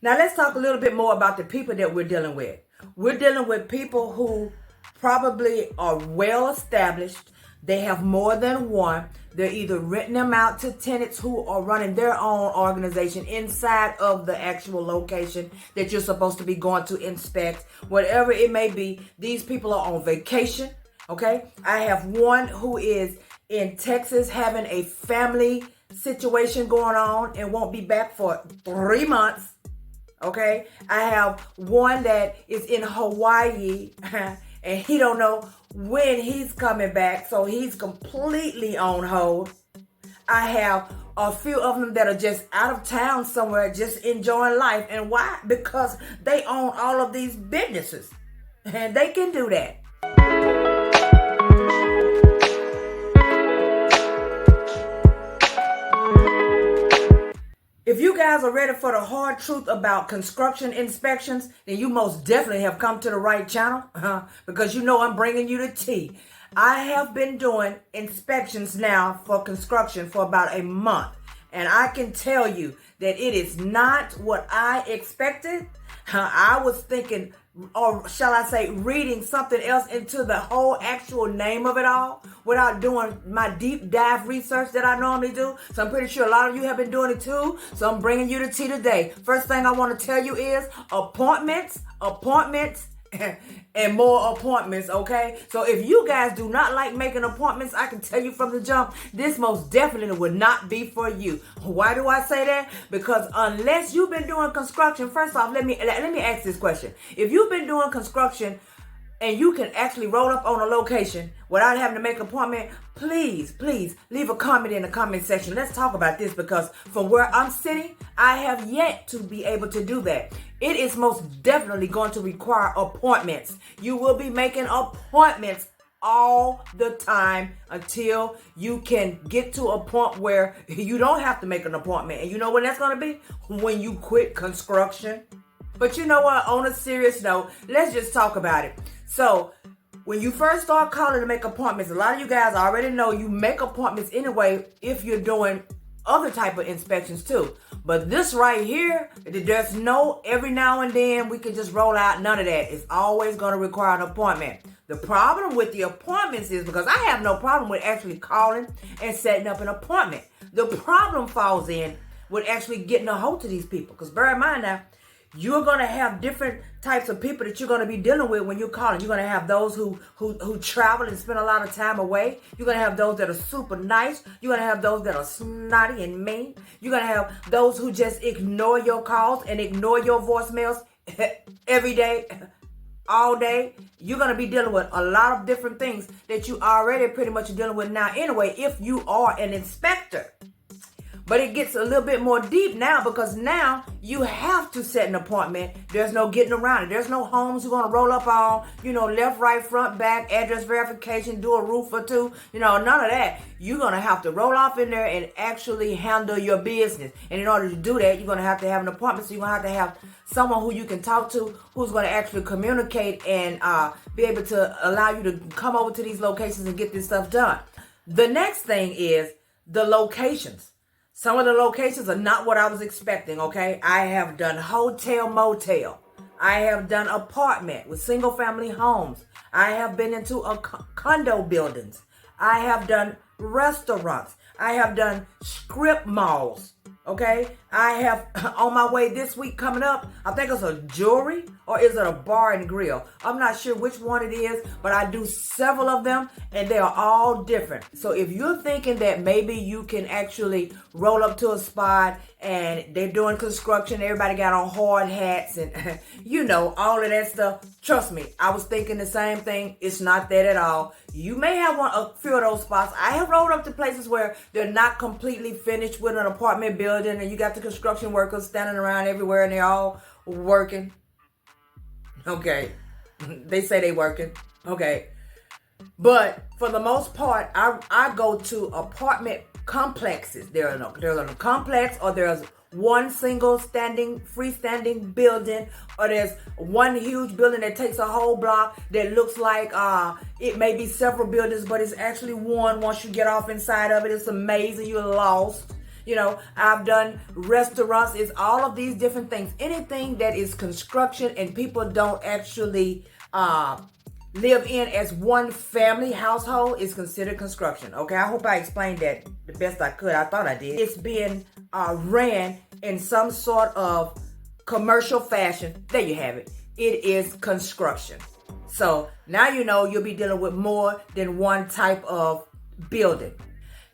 Now let's talk a little bit more about the people that we're dealing with. We're dealing with people who probably are well established. They have more than one. They're either renting them out to tenants who are running their own organization inside of the actual location that you're supposed to be going to inspect. Whatever it may be, these people are on vacation, okay? I have one who is in Texas having a family situation going on and won't be back for 3 months, okay? I have one that is in Hawaii and he don't know when he's coming back, so he's completely on hold. I have a few of them that are just out of town somewhere, just enjoying life. And why? Because they own all of these businesses, and they can do that. If you guys are ready for the hard truth about construction inspections, then you most definitely have come to the right channel, because you know I'm bringing you the tea. I have been doing inspections now for construction for about a month, and I can tell you that it is not what I expected. I was thinking, or shall I say, reading something else into the whole actual name of it all without doing my deep dive research that I normally do. So I'm pretty sure a lot of you have been doing it too. So I'm bringing you the tea today. First thing I want to tell you is appointments, and more appointments, okay? So if you guys do not like making appointments, I can tell you from the jump, this most definitely would not be for you. Why do I say that? Because unless you've been doing construction, first off, let me ask this question. If you've been doing construction and you can actually roll up on a location without having to make an appointment, please leave a comment in the comment section. Let's talk about this, because from where I'm sitting, I have yet to be able to do that. It is most definitely going to require appointments. You will be making appointments all the time until you can get to a point where you don't have to make an appointment. And you know when that's going to be? When you quit construction. But you know what? On a serious note, let's just talk about it. So when you first start calling to make appointments, a lot of you guys already know you make appointments anyway if you're doing other type of inspections too. But this right here, there's no every now and then we can just roll out. None of that. It's always going to require an appointment. The problem with the appointments is, because I have no problem with actually calling and setting up an appointment. The problem falls in with actually getting a hold of these people. Because bear in mind now, you're going to have different types of people that you're going to be dealing with when you're calling. You're going to have those who travel and spend a lot of time away. You're going to have those that are super nice. You're going to have those that are snotty and mean. You're going to have those who just ignore your calls and ignore your voicemails every day, all day. You're going to be dealing with a lot of different things that you already pretty much dealing with now anyway, if you are an inspector. But it gets a little bit more deep now, because now you have to set an appointment. There's no getting around it. There's no homes you're going to roll up on, left, right, front, back, address verification, do a roof or two, none of that. You're going to have to roll off in there and actually handle your business. And in order to do that, you're going to have an appointment. So you're going to have someone who you can talk to, who's going to actually communicate and be able to allow you to come over to these locations and get this stuff done. The next thing is the locations. Some of the locations are not what I was expecting, okay? I have done hotel, motel. I have done apartment with single family homes. I have been into condo buildings. I have done restaurants. I have done strip malls, okay? I have, on my way this week coming up, I think it's a jewelry, or is it a bar and grill? I'm not sure which one it is, but I do several of them, and they are all different. So if you're thinking that maybe you can actually roll up to a spot and they're doing construction, everybody got on hard hats and, all of that stuff, trust me, I was thinking the same thing. It's not that at all. You may have a few of those spots. I have rolled up to places where they're not completely finished with an apartment building, and you got the construction workers standing around everywhere and they're all working. Okay. They say they working. Okay. But for the most part, I go to apartment complexes. There's a complex, or there's one single freestanding building, or there's one huge building that takes a whole block that looks like it may be several buildings, but it's actually one. Once you get off inside of it, it's amazing. You're lost. I've done restaurants. It's all of these different things. Anything that is construction and people don't actually live in as one family household is considered construction. Okay, I hope I explained that the best I could. I thought I did. It's being ran in some sort of commercial fashion. There you have it. It is construction. So now you'll be dealing with more than one type of building.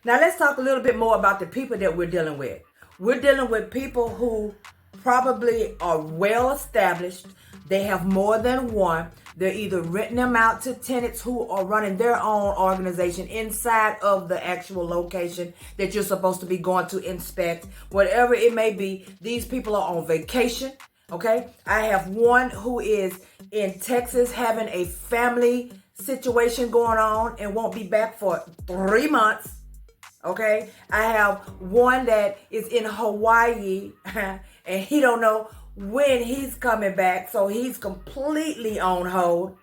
Now let's talk a little bit more about the people that we're dealing with. We're dealing with people who probably are well established. They have more than one. They're either renting them out to tenants who are running their own organization inside of the actual location that you're supposed to be going to inspect. Whatever it may be, these people are on vacation. Okay, I have one who is in Texas having a family situation going on and won't be back for 3 months. Okay, I have one that is in Hawaii and he don't know when he's coming back, so he's completely on hold.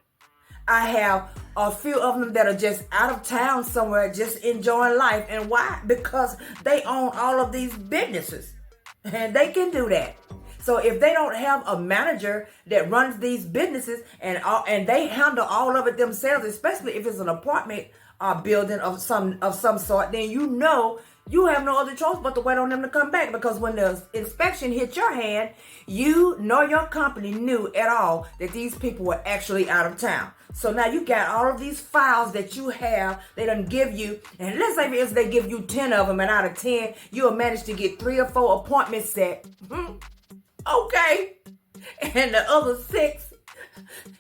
I have a few of them that are just out of town somewhere, just enjoying life. And why? Because they own all of these businesses and they can do that. So if they don't have a manager that runs these businesses and they handle all of it themselves, especially if it's an apartment building of some sort, then you have no other choice but to wait on them to come back. Because when the inspection hit your hand, you nor your company knew at all that these people were actually out of town. So now you got all of these files that you have, they done give you, and let's say for instance they give you 10 of them, and out of 10, you'll manage to get 3 or 4 appointments set. Okay. And the other 6,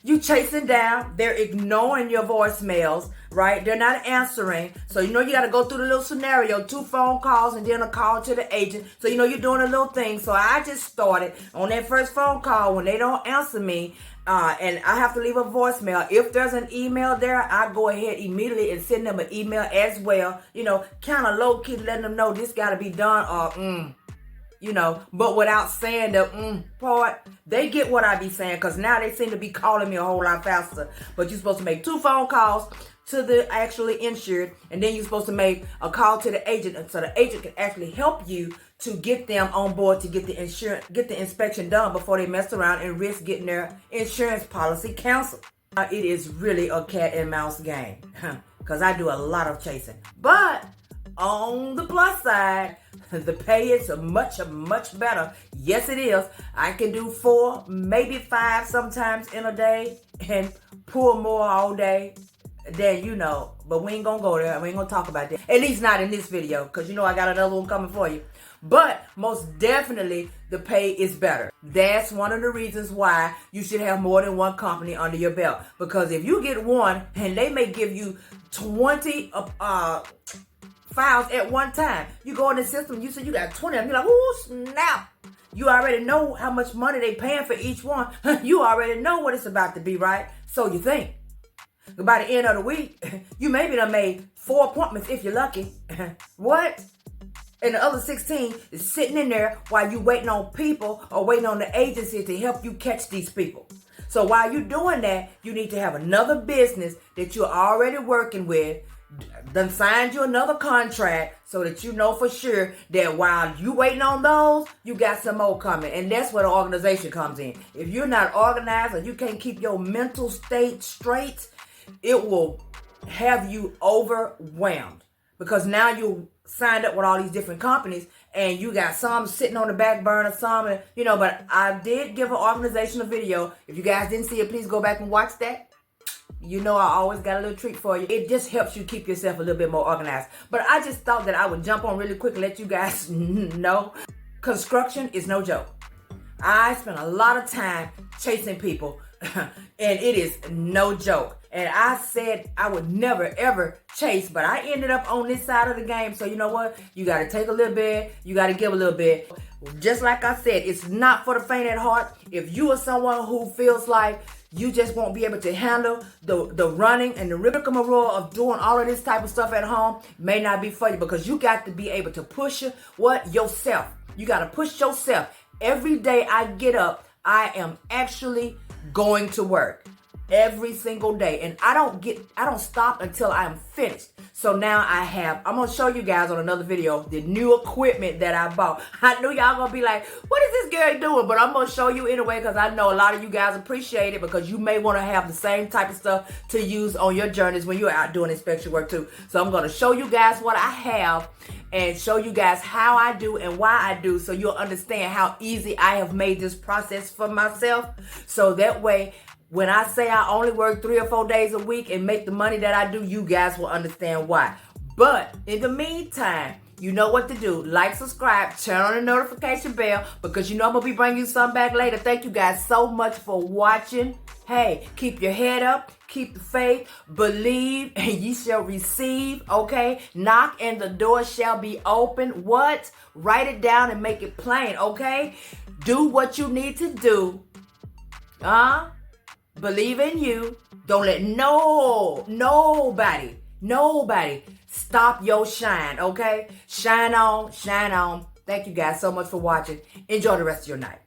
you chasing down, they're ignoring your voicemails, right? They're not answering. So you got to go through the little scenario, 2 phone calls and then a call to the agent. So you're doing a little thing. So I just started on that first phone call when they don't answer me, and I have to leave a voicemail. If there's an email there, I go ahead immediately and send them an email as well. Kind of low key letting them know this got to be done or but without saying the part. They get what I be saying, because now they seem to be calling me a whole lot faster. But you're supposed to make 2 phone calls to the actually insured, and then you're supposed to make a call to the agent, and so the agent can actually help you to get them on board to get the inspection done before they mess around and risk getting their insurance policy canceled. It is really a cat and mouse game, because I do a lot of chasing. But on the plus side, the pay is much, much better. Yes, it is. I can do 4, maybe 5 sometimes in a day and pull more all day. Then, but we ain't gonna go there. We ain't gonna talk about that. At least not in this video, because I got another one coming for you. But most definitely, the pay is better. That's one of the reasons why you should have more than one company under your belt. Because if you get one and they may give you 20 files at one time. You go in the system, you say you got 20 of them. You're like, ooh, snap. You already know how much money they paying for each one. You already know what it's about to be, right? So you think. By the end of the week, you maybe done made 4 appointments if you're lucky. What? And the other 16 is sitting in there while you waiting on people or waiting on the agency to help you catch these people. So while you're doing that, you need to have another business that you're already working with, done signed you another contract so that you know for sure that while you waiting on those, you got some more coming. And that's where the organization comes in. If you're not organized or you can't keep your mental state straight, it will have you overwhelmed, because now you signed up with all these different companies and you got some sitting on the back burner, some, but I did give an organizational video. If you guys didn't see it, please go back and watch that. I always got a little treat for you. It just helps you keep yourself a little bit more organized. But I just thought that I would jump on really quick and let you guys know construction is no joke. I spent a lot of time chasing people and it is no joke. And I said I would never, ever chase, but I ended up on this side of the game. So you know what? You got to take a little bit. You got to give a little bit. Just like I said, it's not for the faint at heart. If you are someone who feels like you just won't be able to handle the running and the rigmarole of doing all of this type of stuff at home, may not be for you, because you got to be able to push yourself. You got to push yourself. Every day I get up, I am actually going to work. every single day. And I don't stop until I'm finished. So now I'm going to show you guys on another video the new equipment that I bought. I knew y'all going to be like, what is this girl doing? But I'm going to show you anyway, because I know a lot of you guys appreciate it, because you may want to have the same type of stuff to use on your journeys when you're out doing inspection work too. So I'm going to show you guys what I have and show you guys how I do and why I do, so you'll understand how easy I have made this process for myself. So that way, when I say I only work 3 or 4 days a week and make the money that I do, you guys will understand why. But in the meantime, you know what to do. Like, subscribe, turn on the notification bell, because you know I'm going to be bringing you something back later. Thank you guys so much for watching. Hey, keep your head up, keep the faith, believe, and ye shall receive, okay? Knock and the door shall be open. What? Write it down and make it plain, okay? Do what you need to do. Believe in you. Don't let nobody stop your shine, okay? Shine on, shine on. Thank you guys so much for watching. Enjoy the rest of your night.